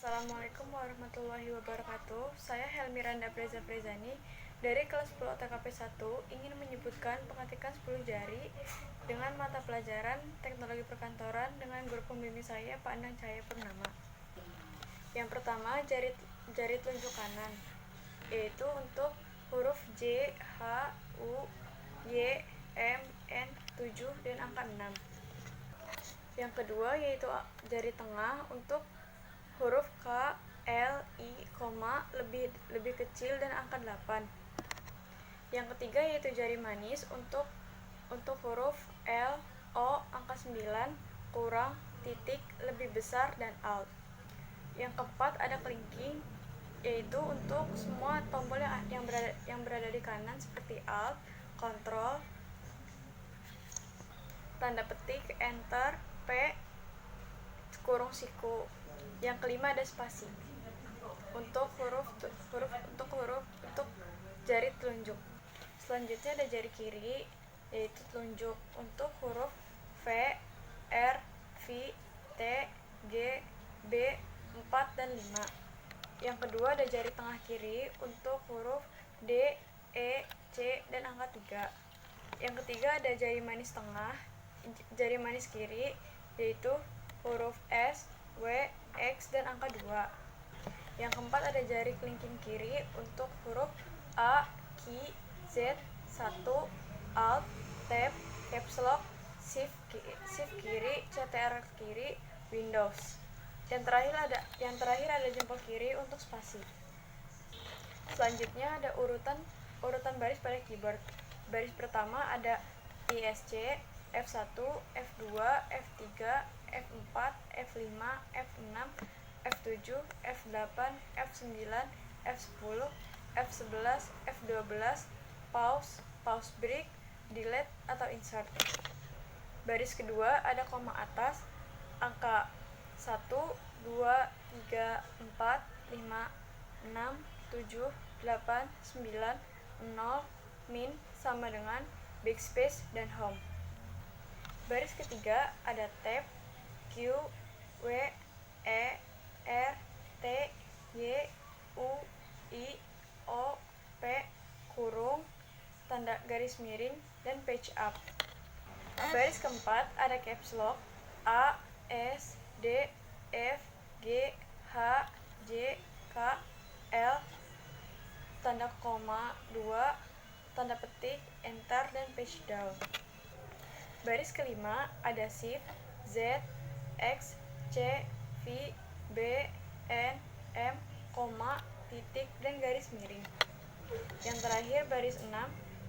Assalamualaikum warahmatullahi wabarakatuh. Saya Helmiranda Preza Prezani dari kelas 10 TKP 1 ingin menyebutkan pengetikan 10 jari dengan mata pelajaran Teknologi Perkantoran dengan guru pembimbing saya Pak Anang Cahaya Purnama. Yang pertama, jari telunjuk kanan, yaitu untuk huruf J, H, U, Y, M, N, 7, dan angka 6. Yang kedua yaitu jari tengah untuk huruf K, L, I, lebih kecil dan angka 8. Yang ketiga yaitu jari manis untuk huruf L, O, angka 9, kurang, titik, lebih besar, dan Alt. Yang keempat ada kelingking, yaitu untuk semua tombol yang berada di kanan seperti Alt, Ctrl, tanda petik, Enter, P, kurung siku. Yang kelima ada spasi untuk jari telunjuk. Selanjutnya ada jari kiri, yaitu telunjuk untuk huruf V, R, V, T, G, B, 4, dan 5. Yang kedua ada jari tengah kiri untuk huruf D, E, C, dan angka 3. Yang ketiga ada jari manis kiri, yaitu huruf S, W, X, dan angka 2. Yang keempat ada jari kelingking kiri untuk huruf A, Q, Z, 1, Alt, Tab, Caps Lock, Shift kiri, CTRL kiri, Windows. Yang terakhir ada jempol kiri untuk spasi. Selanjutnya ada urutan baris pada keyboard. Baris pertama ada ISC, F1, F2, F3, F4, F5, F6, F7, F8, F9, F10, F11, F12, pause break, delete, atau insert. Baris kedua ada koma atas, angka 1, 2, 3, 4, 5, 6, 7, 8, 9, 0, min sama dengan backspace dan home. Baris ketiga ada tab, Q, W, E, R, T, Y, U, I, O, P, kurung, tanda garis miring, dan page up. Baris keempat ada caps lock, A, S, D, F, G, H, J, K, L, tanda koma 2, tanda petik, enter, dan page down. Baris kelima ada shift, Z, X, C, V, B, N, M, titik, dan garis miring. Yang terakhir baris 6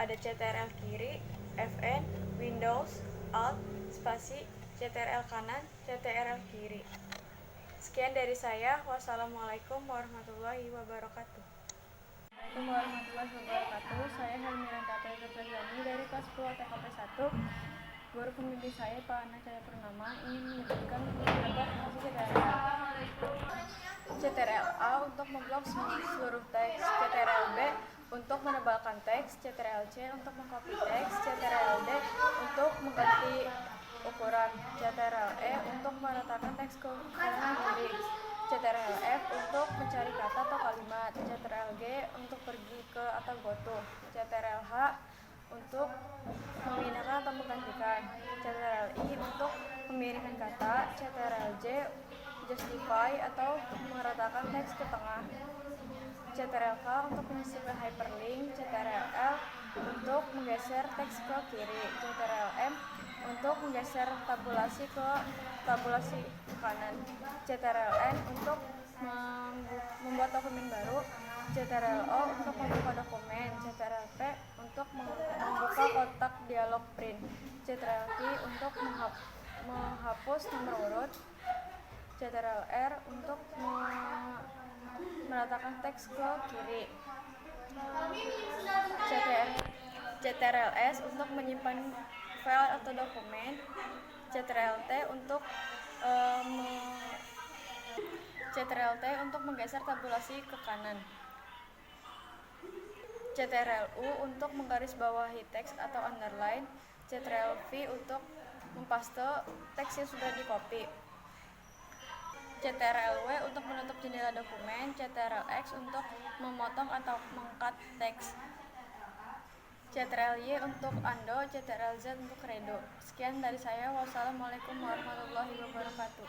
ada CTRL kiri, Fn, Windows, Alt, spasi, CTRL kanan, CTRL kiri. Sekian dari saya. Wassalamualaikum warahmatullahi wabarakatuh. Assalamualaikum warahmatullahi wabarakatuh. Saya Helmiranda Preza Prezani dari kelas 10 TKP 1. Guru pembimbing saya Pak Anang Cahaya Purnama ingin menyebutkan beberapa fungsi CTRL-A untuk memblok seluruh teks, CTRL-B untuk menebalkan teks, CTRL-C untuk mengcopy teks, CTRL-D untuk mengganti ukuran, CTRL-E untuk meratakan teks ke kanan kiri, CTRL-F untuk mencari kata atau kalimat, CTRL-G untuk pergi ke atau go to, CTRL-H untuk memindahkan atau menggantikan, CTRL-I untuk memiringkan kata, CTRL-J justify atau meratakan teks ke tengah, CTRL-K untuk menyisipkan hyperlink, CTRL-L untuk menggeser teks ke kiri, CTRL-M untuk menggeser tabulasi ke kanan, CTRL-N untuk membuat dokumen baru, CTRL-O untuk membuka dokumen, CTRL-P untuk membuka kotak dialog print, CTRL-Q untuk menghapus nomor urut, CTRL-R untuk meratakan teks ke kiri, CTRL-S untuk menyimpan file atau dokumen, CTRL-T untuk menggeser tabulasi ke kanan, CTRL-U untuk menggarisbawahi teks atau underline, CTRL-V untuk mempaste teks yang sudah di-copy, CTRL-W untuk menutup jendela dokumen, Ctrl+X untuk memotong atau mengkat teks, Ctrl+Y untuk undo, Ctrl+Z untuk redo. Sekian dari saya. Wassalamualaikum warahmatullahi wabarakatuh.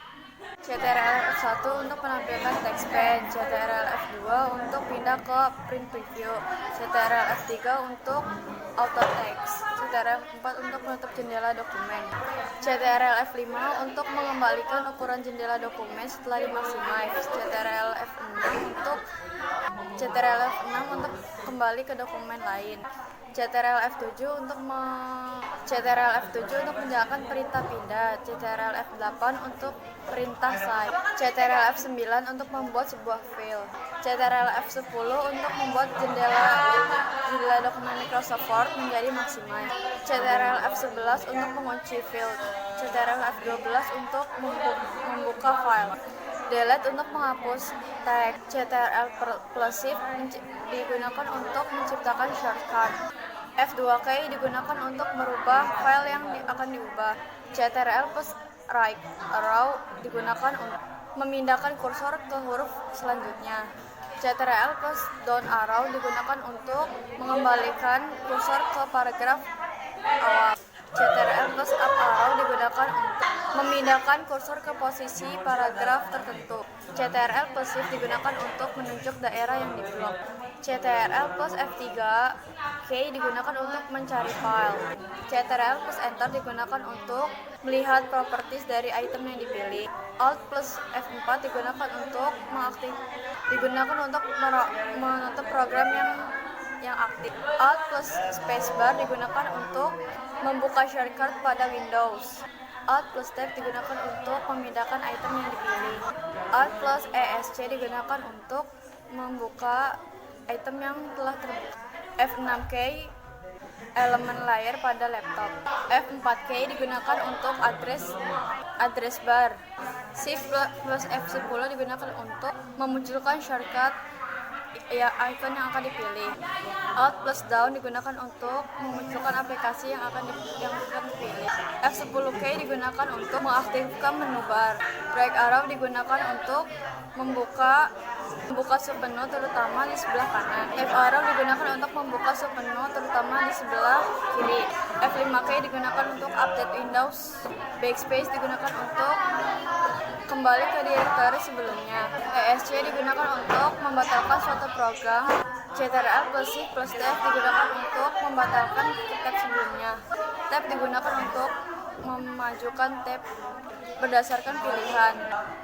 Ctrl+F1 untuk menampilkan text-pen, Ctrl+F2 untuk pindah ke print preview, Ctrl+F3 untuk auto text, Ctrl+F4 untuk menutup jendela dokumen, Ctrl+F5 untuk mengembalikan ukuran jendela dokumen setelah dimaksimize, Ctrl+F6 untuk kembali ke dokumen lain, Ctrl+F7 untuk menjalankan perintah pindah, Ctrl+F8 untuk perintah save, Ctrl+F9 untuk membuat sebuah file, Ctrl+F10 untuk membuat jendela dokumen Microsoft Word menjadi maksimal, Ctrl+F11 untuk mengunci file, Ctrl+F12 untuk membuka file, delete untuk menghapus teks, Ctrl+Shift digunakan untuk menciptakan shortcut, F2 key digunakan untuk merubah file yang akan diubah, Ctrl+right arrow digunakan untuk memindahkan kursor ke huruf selanjutnya, Ctrl+down arrow digunakan untuk mengembalikan kursor ke paragraf awal, Ctrl+up arrow digunakan untuk memindahkan kursor ke posisi paragraf tertentu, Ctrl+shift digunakan untuk menunjuk daerah yang diblok, Ctrl+F3 key digunakan untuk mencari file, Ctrl+enter digunakan untuk melihat properties dari item yang dipilih, Alt+F4 digunakan untuk menutup program yang aktif, Alt+spacebar digunakan untuk membuka shortcut pada Windows, Alt+tab digunakan untuk memindahkan item yang dipilih, Alt+ESC digunakan untuk membuka item yang telah terbuka, F6 key elemen layar pada laptop, F4 key digunakan untuk address bar, Shift+F10 digunakan untuk memunculkan shortcut icon yang akan dipilih, Alt+down digunakan untuk memunculkan aplikasi yang akan dipilih, F10key digunakan untuk mengaktifkan menu bar, drag arrow digunakan untuk membuka submenu terutama di sebelah kanan, F arrow digunakan untuk membuka submenu terutama di sebelah kiri, F5key digunakan untuk update Windows, backspace digunakan untuk kembali ke directory sebelumnya, ESC digunakan untuk membatalkan suatu program, Ctrl+Shift+Tab digunakan untuk membatalkan tab sebelumnya, tab digunakan untuk memajukan tab berdasarkan pilihan,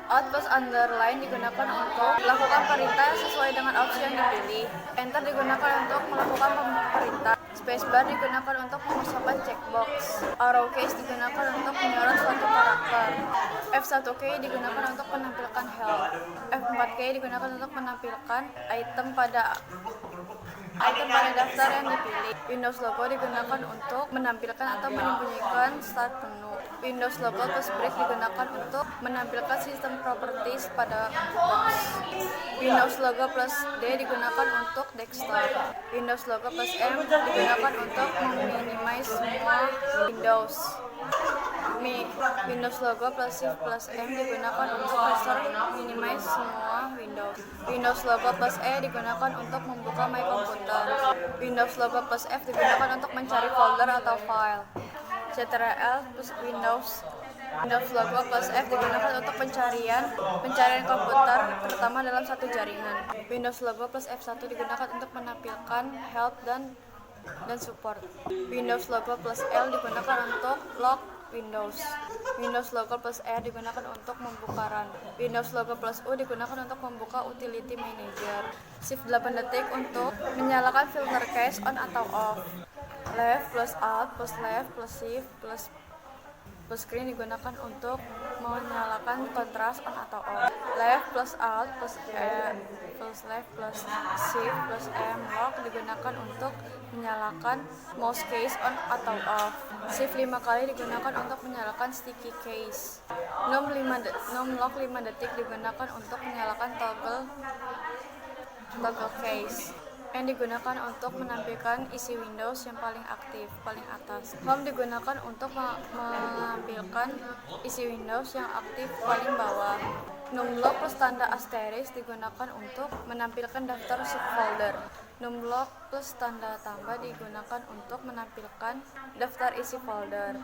Alt+underline digunakan untuk melakukan perintah sesuai dengan opsi yang dipilih, Enter digunakan untuk melakukan perintah, Spacebar digunakan untuk mengosongkan checkbox, Arrow keys digunakan untuk menyorot suatu karakter, F1key digunakan untuk menampilkan help, F4key digunakan untuk menampilkan item pada daftar yang dipilih, Windows logo digunakan untuk menampilkan atau menyembunyikan start menu, Windows logo plus break digunakan untuk menampilkan sistem properties pada box, Windows logo plus D digunakan untuk desktop, Windows logo plus M digunakan untuk meminimize semua Windows, Windows logo plus Shift plus M digunakan untuk restore minimize semua Windows, Windows logo plus E digunakan untuk membuka My Computer, Windows logo plus F digunakan untuk mencari folder atau file, Ctrl plus Windows logo plus F digunakan untuk pencarian komputer terutama dalam satu jaringan, Windows logo plus F1 digunakan untuk menampilkan help dan support, Windows logo plus L digunakan untuk lock Windows, Windows logo plus R digunakan untuk membuka run, Windows logo plus U digunakan untuk membuka utility manager, Shift 8 detik untuk menyalakan filter cache on atau off, Left plus Alt plus Left plus Shift plus screen digunakan untuk menyalakan kontras on atau off, Left plus Alt plus E plus Left plus Shift plus M lock digunakan untuk menyalakan mouse case on atau off, Shift 5 kali digunakan untuk menyalakan sticky case, Num lock 5 detik digunakan untuk menyalakan toggle case, yang digunakan untuk menampilkan isi Windows yang paling aktif, paling atas. Home digunakan untuk menampilkan isi Windows yang aktif paling bawah. Numlock plus tanda asterisk digunakan untuk menampilkan daftar subfolder. Numlock plus tanda tambah digunakan untuk menampilkan daftar isi folder.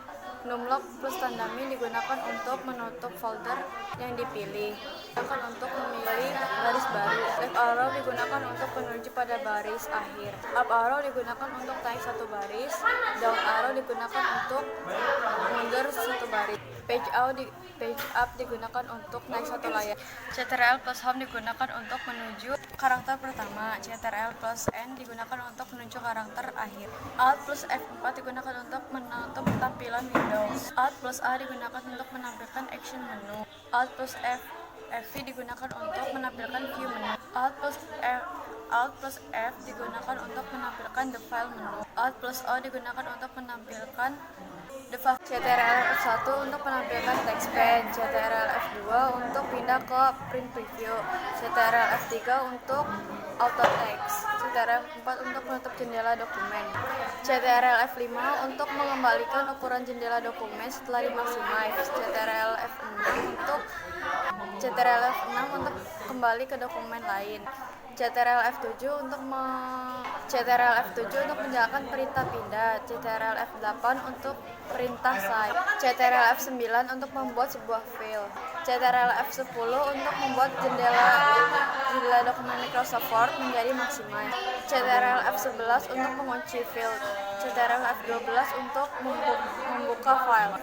Numlock plus tanda min digunakan untuk menutup folder yang dipilih. Digunakan untuk memilih baris baru. Left arrow digunakan untuk menuju pada baris akhir. Up arrow digunakan untuk naik satu baris. Down arrow digunakan untuk mundur satu baris. Page up digunakan untuk naik satu layar. Ctrl plus home digunakan untuk menuju karakter pertama. Ctrl plus N digunakan untuk menuju karakter akhir. Alt plus F4 digunakan untuk menutup tampilan Windows. Alt plus A digunakan untuk menampilkan action menu. Alt plus FV digunakan untuk menampilkan view menu. Alt plus F digunakan untuk menampilkan the file menu. Alt plus O digunakan untuk menampilkan Ctrl F1 untuk menampilkan text pen, Ctrl F2 untuk pindah ke print preview, Ctrl F3 untuk auto text, Ctrl F4 untuk menutup jendela dokumen, Ctrl F5 untuk mengembalikan ukuran jendela dokumen setelah dimaksimize, Ctrl F6 untuk kembali ke dokumen lain, Ctrl F7 untuk menjalankan perintah pindah, Ctrl F8 untuk perintah save, Ctrl F9 untuk membuat sebuah file, Ctrl F10 untuk membuat jendela dokumen Microsoft Word menjadi maksimal, Ctrl F11 untuk mengunci file, Ctrl F12 untuk membuka file,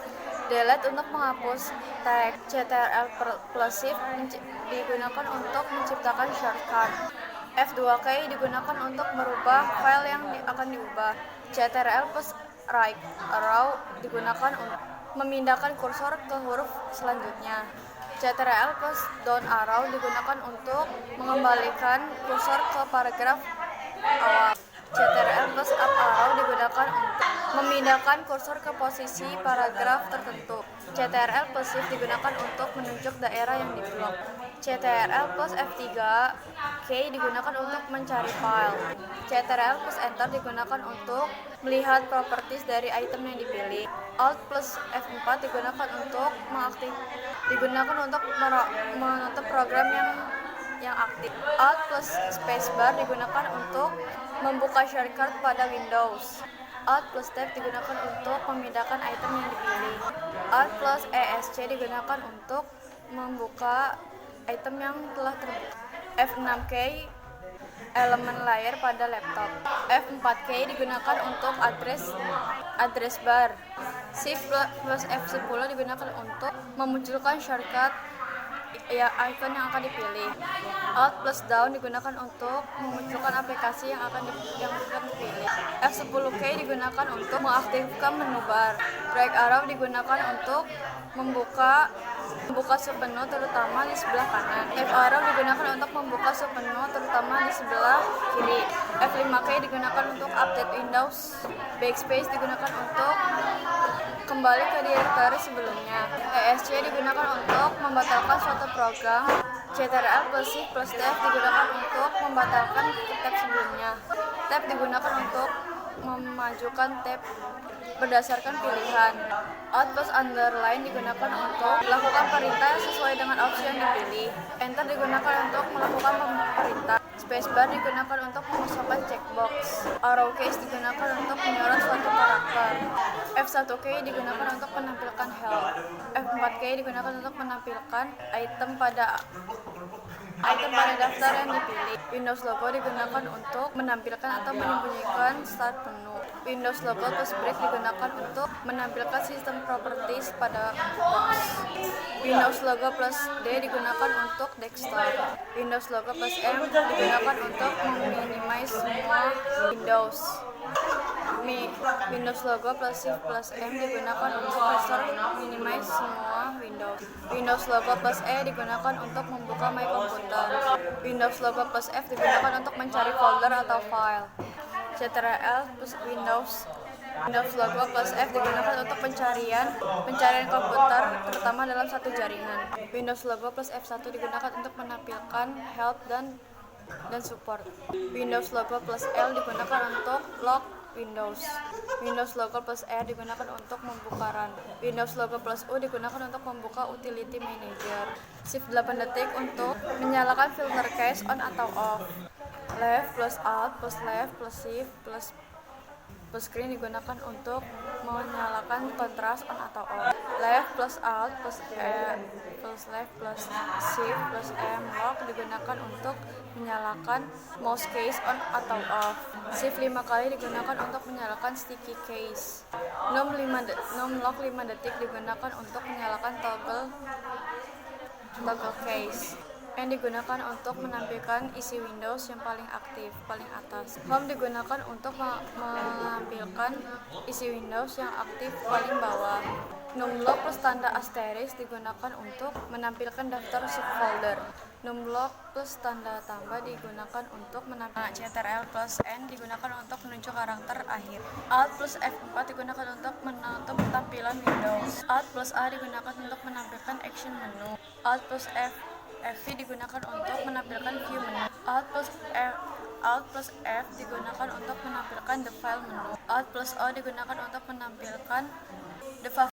delete untuk menghapus teks, Ctrl plus shift digunakan untuk menciptakan shortcut, F2K digunakan untuk merubah file yang akan diubah, Ctrl plus right arrow digunakan untuk memindahkan kursor ke huruf selanjutnya, Ctrl plus down arrow digunakan untuk mengembalikan kursor ke paragraf awal, Ctrl plus up arrow digunakan untuk memindahkan kursor ke posisi paragraf tertentu, Ctrl plus shift digunakan untuk menunjuk daerah yang diblok, Ctrl plus F3K digunakan untuk mencari file, Ctrl plus enter digunakan untuk melihat properties dari item yang dipilih, Alt plus F4 digunakan untuk menutup program yang aktif, Alt plus spacebar digunakan untuk membuka shortcut pada Windows, Alt plus Tab digunakan untuk memindahkan item yang dipilih, Alt plus ESC digunakan untuk membuka item yang telah terbuka, F6K elemen layar pada laptop, F4K digunakan untuk address bar, Shift plus F10 digunakan untuk memunculkan shortcut icon yang akan dipilih, Alt plus down digunakan untuk memunculkan aplikasi yang akan dipilih, F10K digunakan untuk mengaktifkan menu bar, drag arrow digunakan untuk membuka submenu terutama di sebelah kanan, F arrow digunakan untuk membuka submenu terutama di sebelah kiri, F5K digunakan untuk update Windows, backspace digunakan untuk kembali ke directory sebelumnya, ESC digunakan untuk membatalkan suatu program, Ctrl plus Shift plus Tab digunakan untuk membatalkan tab sebelumnya, Tab digunakan untuk memajukan tab berdasarkan pilihan, Alt plus underline digunakan untuk melakukan perintah sesuai dengan opsi yang dipilih, Enter digunakan untuk melakukan perintah, Spacebar digunakan untuk mengosongkan checkbox, Arrow keys digunakan untuk menyorot suatu karakter, F1K digunakan untuk menampilkan help, F4K digunakan untuk menampilkan item pada daftar yang dipilih, Windows logo digunakan untuk menampilkan atau menyembunyikan start menu, Windows logo plus break digunakan untuk menampilkan sistem properties pada box, Windows logo plus D digunakan untuk desktop, Windows logo plus M digunakan untuk meminimize semua Windows, Windows logo plus Shift plus M digunakan untuk restore minimize semua Windows, Windows logo plus E digunakan untuk membuka My Computer, Windows logo plus F digunakan untuk mencari folder atau file, Ctrl plus Windows logo plus F digunakan untuk pencarian komputer terutama dalam satu jaringan, Windows logo plus F1 digunakan untuk menampilkan help dan support, Windows logo plus L digunakan untuk log Windows. Windows logo plus R digunakan untuk membuka run. Windows logo plus U digunakan untuk membuka utility manager. Shift 8 detik untuk menyalakan filter cache on atau off. Left plus Alt plus Left plus Shift plus screen digunakan untuk menyalakan kontras on atau off. Left plus Alt plus plus Left plus Shift plus M lock digunakan untuk menyalakan mouse case on atau off. Shift 5 kali digunakan untuk menyalakan sticky case. Num lock 5 detik digunakan untuk menyalakan toggle case. N digunakan untuk menampilkan isi Windows yang paling aktif, paling atas. Home digunakan untuk menampilkan isi Windows yang aktif paling bawah. Numlock plus tanda asterisk digunakan untuk menampilkan daftar subfolder. Numlock plus tanda tambah digunakan untuk menampilkan Ctrl plus N digunakan untuk menunjuk karakter akhir. Alt plus F4 digunakan untuk menutup tampilan Windows. Alt plus A digunakan untuk menampilkan action menu. Alt plus FV digunakan untuk menampilkan view menu. Alt plus F digunakan untuk menampilkan the file menu. Alt plus O digunakan untuk menampilkan the